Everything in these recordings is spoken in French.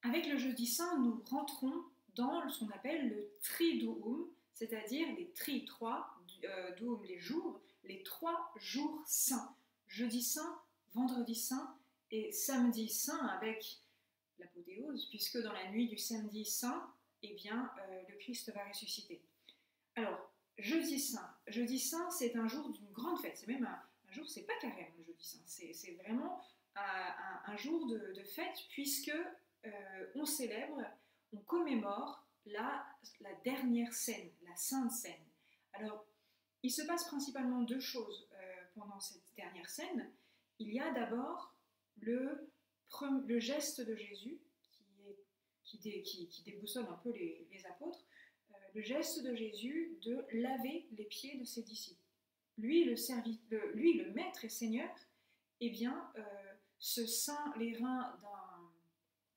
Avec le jeudi saint, nous rentrons dans ce qu'on appelle le triduum, c'est-à-dire les trois duum, les jours, les 3 jours saints. Jeudi saint, vendredi saint et samedi saint avec l'apothéose, puisque dans la nuit du samedi saint, eh bien, le Christ va ressusciter. Alors, jeudi saint, c'est un jour d'une grande fête. C'est même un jour, c'est pas carême le jeudi saint, c'est vraiment un jour de fête, puisque on célèbre, on commémore la dernière scène, la Sainte Seine. Alors, il se passe principalement 2 choses pendant cette dernière scène. Il y a d'abord le geste de Jésus qui déboussole un peu les apôtres, le geste de Jésus de laver les pieds de ses disciples. Lui, le maître et seigneur, eh bien, se ceint les reins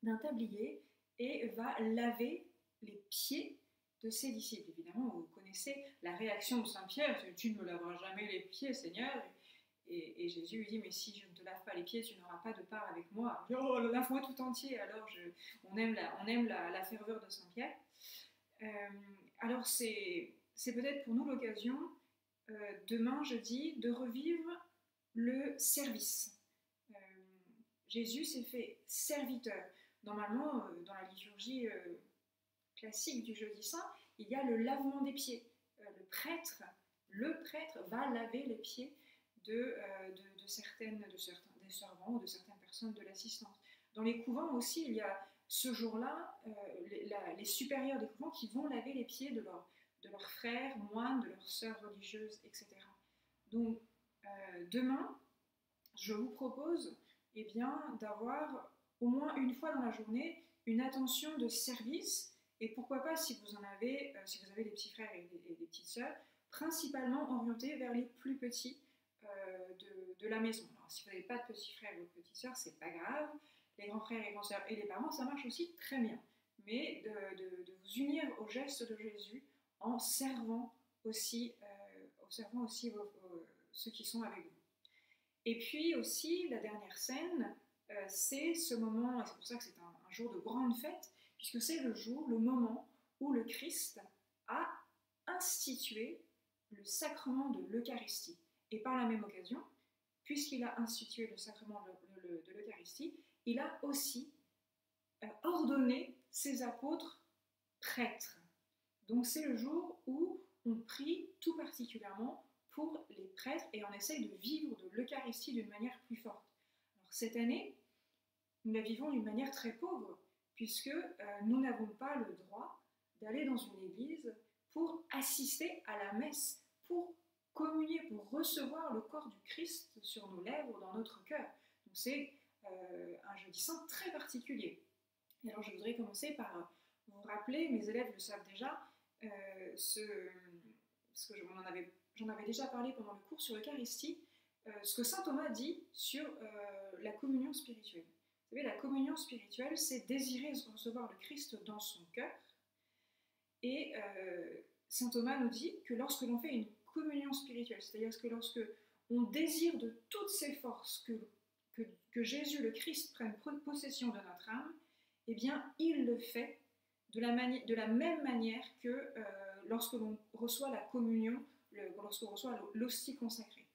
d'un tablier et va laver les pieds de ses disciples. Évidemment, vous connaissez la réaction de Saint Pierre, tu ne me laveras jamais les pieds, Seigneur. Et Jésus lui dit, mais si je ne te lave pas les pieds, tu n'auras pas de part avec moi. Oh, lave-moi tout entier. Alors, on aime la ferveur de Saint Pierre. Alors, c'est peut-être pour nous l'occasion, demain, jeudi, de revivre le service. Jésus s'est fait serviteur. Normalement, dans la liturgie classique du jeudi saint, il y a le lavement des pieds. Le prêtre va laver les pieds des servants ou de certaines personnes de l'assistance. Dans les couvents aussi, il y a ce jour-là les supérieurs des couvents qui vont laver les pieds de leurs frères moines, de leurs sœurs religieuses, etc. Donc, demain, je vous propose d'avoir au moins une fois dans la journée une attention de service, et pourquoi pas, si vous avez des petits frères et des petites sœurs, principalement orientés vers les plus petits de la maison. Alors, si vous n'avez pas de petits frères ou de petites sœurs, c'est pas grave. Les grands frères et grandes sœurs et les parents, ça marche aussi très bien. Mais de vous unir au geste de Jésus en servant aussi, ceux qui sont avec vous. Et puis aussi, la dernière scène, c'est ce moment, et c'est pour ça que c'est un jour de grande fête, puisque c'est le moment où le Christ a institué le sacrement de l'Eucharistie. Et par la même occasion, puisqu'il a institué le sacrement de l'Eucharistie, il a aussi ordonné ses apôtres prêtres. Donc c'est le jour où on prie tout particulièrement pour les prêtres et on essaye de vivre de l'Eucharistie d'une manière plus forte. Alors cette année, nous la vivons d'une manière très pauvre, puisque nous n'avons pas le droit d'aller dans une église pour assister à la messe, pour communier, pour recevoir le corps du Christ sur nos lèvres, dans notre cœur. Donc c'est un jeudi saint très particulier. Et alors je voudrais commencer par vous rappeler, mes élèves le savent déjà, parce que j'en avais déjà parlé pendant le cours sur l'Eucharistie, ce que saint Thomas dit sur la communion spirituelle. Vous savez, la communion spirituelle, c'est désirer recevoir le Christ dans son cœur. Et saint Thomas nous dit que lorsque l'on fait une communion spirituelle, c'est-à-dire que lorsque on désire de toutes ses forces que Jésus le Christ prenne possession de notre âme, eh bien, il le fait de la même manière que lorsque l'on reçoit la communion, lorsqu'on reçoit l'hostie consacrée.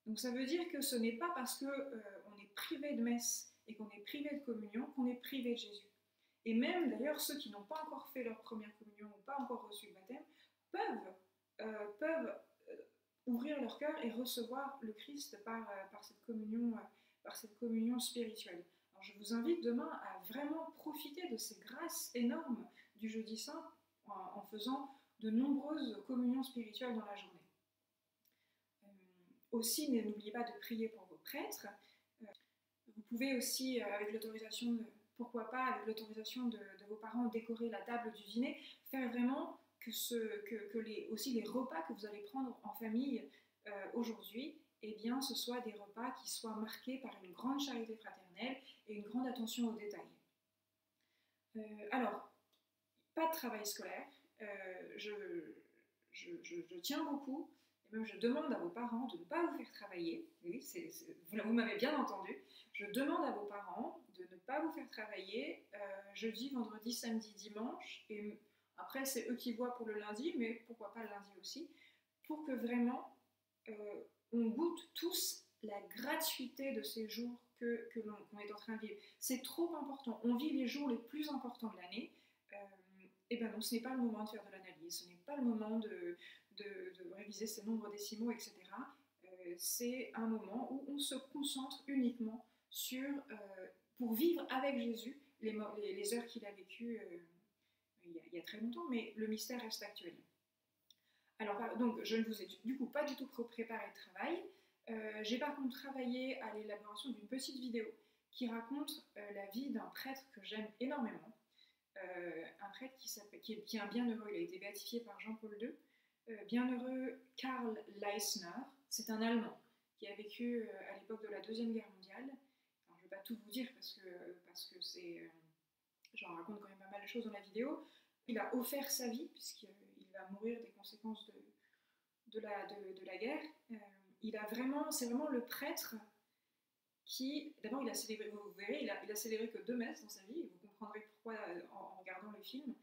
Donc ça veut dire que ce n'est pas parce qu'on est privé de messe et qu'on est privé de communion qu'on est privé de Jésus. Et même d'ailleurs ceux qui n'ont pas encore fait leur première communion ou pas encore reçu le baptême peuvent ouvrir leur cœur et recevoir le Christ par cette communion spirituelle. Alors je vous invite demain à vraiment profiter de ces grâces énormes du jeudi saint en faisant de nombreuses communions spirituelles dans la journée. Aussi, n'oubliez pas de prier pour vos prêtres. Vous pouvez aussi, avec l'autorisation de vos parents, décorer la table du dîner, faire vraiment aussi les repas que vous allez prendre en famille aujourd'hui, eh bien, ce soient des repas qui soient marqués par une grande charité fraternelle et une grande attention aux détails. Alors, pas de travail scolaire. Je tiens beaucoup, même je demande à vos parents de ne pas vous faire travailler. Oui, vous m'avez bien entendu. Je demande à vos parents de ne pas vous faire travailler jeudi, vendredi, samedi, dimanche. Et après, c'est eux qui voient pour le lundi, mais pourquoi pas le lundi aussi, pour que vraiment on goûte tous la gratuité de ces jours qu'on est en train de vivre. C'est trop important. On vit les jours les plus importants de l'année. Et ben non, ce n'est pas le moment de faire de l'analyse, ce n'est pas le moment de réviser ses nombres décimaux, etc. C'est un moment où on se concentre uniquement sur, pour vivre avec Jésus, les heures qu'il a vécues il y a très longtemps, mais le mystère reste actuel. Alors, donc, je ne vous ai du coup pas du tout préparé le travail. J'ai par contre travaillé à l'élaboration d'une petite vidéo qui raconte la vie d'un prêtre que j'aime énormément. Un prêtre qui est un bienheureux, il a été béatifié par Jean-Paul II. Bienheureux Karl Leisner, c'est un Allemand qui a vécu à l'époque de la Deuxième Guerre mondiale. Alors, je ne vais pas tout vous dire parce que j'en raconte quand même pas mal de choses dans la vidéo. Il a offert sa vie puisqu'il va mourir des conséquences de la guerre. C'est vraiment le prêtre qui, d'abord, il a célébré, vous verrez, il a célébré que 2 messes dans sa vie, et vous comprendrez pourquoi en regardant le film,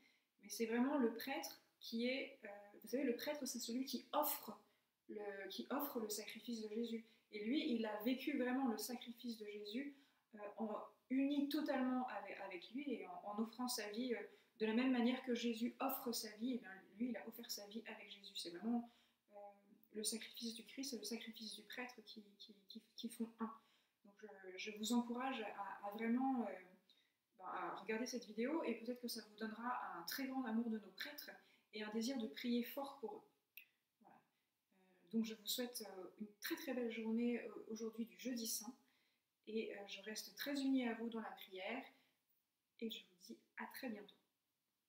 mais c'est vraiment le prêtre qui est, vous savez, le prêtre, c'est celui qui offre le sacrifice de Jésus. Et lui, il a vécu vraiment le sacrifice de Jésus uni totalement avec lui et en offrant sa vie de la même manière que Jésus offre sa vie, et bien lui, il a offert sa vie avec Jésus. C'est vraiment le sacrifice du Christ et le sacrifice du prêtre qui font un. Donc je vous encourage à vraiment à regarder cette vidéo et peut-être que ça vous donnera un très grand amour de nos prêtres et un désir de prier fort pour eux. Voilà. Donc je vous souhaite une très très belle journée aujourd'hui du Jeudi Saint et je reste très unie à vous dans la prière et je vous dis à très bientôt.